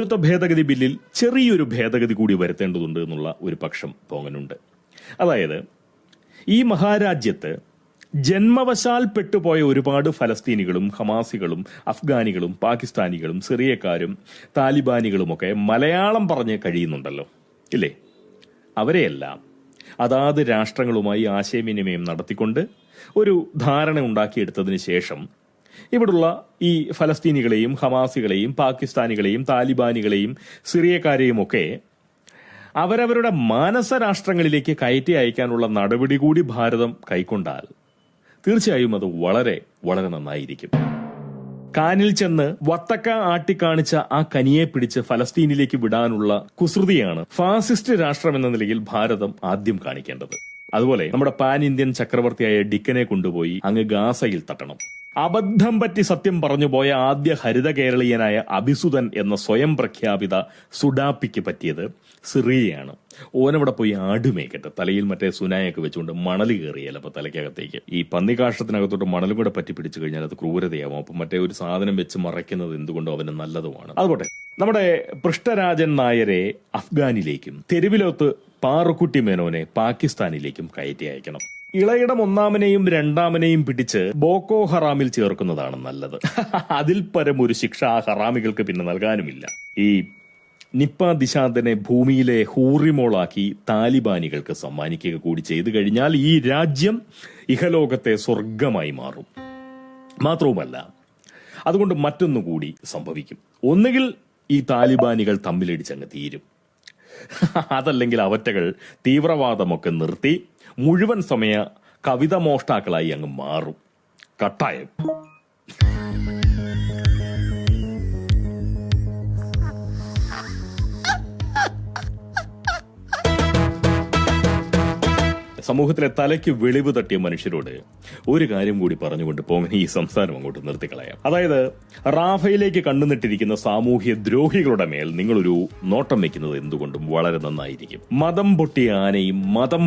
പൗരത്വ ഭേദഗതി ബില്ലിൽ ചെറിയൊരു ഭേദഗതി കൂടി വരുത്തേണ്ടതുണ്ട് എന്നുള്ള ഒരു പക്ഷം പോങ്ങനുണ്ട്. അതായത് ഈ മഹാരാജ്യത്ത് ജന്മവശാൽ പെട്ടുപോയ ഒരുപാട് ഫലസ്തീനികളും ഹമാസികളും അഫ്ഗാനികളും പാകിസ്ഥാനികളും സിറിയക്കാരും താലിബാനികളുമൊക്കെ മലയാളം പറഞ്ഞ് കഴിയുന്നുണ്ടല്ലോ, ഇല്ലേ? അവരെയെല്ലാം അതാത് രാഷ്ട്രങ്ങളുമായി ആശയവിനിമയം നടത്തിക്കൊണ്ട് ഒരു ധാരണ ഉണ്ടാക്കിയെടുത്തതിന് ശേഷം ഇവിടുള്ള ഈ ഫലസ്തീനികളെയും ഹമാസികളെയും പാകിസ്ഥാനികളെയും താലിബാനികളെയും സിറിയക്കാരെയും ഒക്കെ അവരവരുടെ മാനസ രാഷ്ട്രങ്ങളിലേക്ക് കയറ്റി അയക്കാനുള്ള നടപടി കൂടി ഭാരതം കൈക്കൊണ്ടാൽ തീർച്ചയായും അത് വളരെ വളരെ നന്നായിരിക്കും. കാനിൽ ചെന്ന് വത്തക്ക ആട്ടിക്കാണിച്ച ആ കനിയെ പിടിച്ച് ഫലസ്തീനിലേക്ക് വിടാനുള്ള കുസൃതിയാണ് ഫാസിസ്റ്റ് രാഷ്ട്രം എന്ന നിലയിൽ ഭാരതം ആദ്യം കാണിക്കേണ്ടത്. അതുപോലെ നമ്മുടെ പാൻ ഇന്ത്യൻ ചക്രവർത്തിയായ ഡിക്കനെ കൊണ്ടുപോയി അങ്ങ് ഗാസയിൽ തട്ടണം. അബദ്ധം പറ്റി സത്യം പറഞ്ഞുപോയ ആദ്യ ഹരിത കേരളീയനായ അഭിസുതൻ എന്ന സ്വയം പ്രഖ്യാപിത സുഡാപ്പിക്ക് പറ്റിയത് സിറിയയാണ്. ഓനവിടെ പോയി ആടുമേക്കട്ടെ, തലയിൽ മറ്റേ സുനായൊക്കെ വെച്ചുകൊണ്ട് മണൽ കയറിയല്ല അപ്പൊ തലയ്ക്കകത്തേക്ക്. ഈ പന്നികാഷ്ടത്തിനകത്തോട്ട് മണലും കൂടെ പറ്റി പിടിച്ചു കഴിഞ്ഞാൽ അത് ക്രൂരതയാവും. അപ്പൊ മറ്റേ ഒരു സാധനം വെച്ച് മറയ്ക്കുന്നത് എന്തുകൊണ്ടോ അവന് നല്ലതുമാണ്. അതുകൊണ്ട് നമ്മുടെ പൃഷ്ഠരാജൻ നായരെ അഫ്ഗാനിലേക്കും തെരുവിലോത്ത് പാറുക്കുട്ടി മേനോനെ പാകിസ്ഥാനിലേക്കും കയറ്റി അയക്കണം. ഇളയിടം ഒന്നാമനെയും രണ്ടാമനെയും പിടിച്ച് ബോക്കോ ഹറാമിൽ ചേർക്കുന്നതാണ് നല്ലത്. അതിൽ പരം ഒരു ശിക്ഷ ആ ഹറാമികൾക്ക് പിന്നെ നൽകാനുമില്ല. ഈ നിപ്പ ദിശാന്തനെ ഭൂമിയിലെ ഹൂറിമോളാക്കി താലിബാനികൾക്ക് സമ്മാനിക്കുക കൂടി ചെയ്തു കഴിഞ്ഞാൽ ഈ രാജ്യം ഇഹലോകത്തെ സ്വർഗമായി മാറും. മാത്രവുമല്ല, അതുകൊണ്ട് മറ്റൊന്നുകൂടി സംഭവിക്കും. ഒന്നുകിൽ ഈ താലിബാനികൾ തമ്മിലടിച്ചങ്ങ് തീരും, അതല്ലെങ്കിൽ അവറ്റകൾ തീവ്രവാദമൊക്കെ നിർത്തി മുഴുവൻ സമയ കവിത മോഷ്ടാക്കളായി അങ്ങ് മാറും. കട്ടായം. സമൂഹത്തിലെ തലയ്ക്ക് വെളിവ് തട്ടിയ മനുഷ്യരോട് ഒരു കാര്യം കൂടി പറഞ്ഞുകൊണ്ട് പോകാൻ ഈ സംസാരം അങ്ങോട്ട് നിർത്തിക്കളയാം. അതായത് റാഫയിലേക്ക് കണ്ണുനട്ടിരിക്കുന്ന സാമൂഹ്യ ദ്രോഹികളുടെ മേൽ നിങ്ങളൊരു നോട്ടം വെക്കുന്നത് എന്തുകൊണ്ടും വളരെ നന്നായിരിക്കും. മതം പൊട്ടിയ ആനയും മതം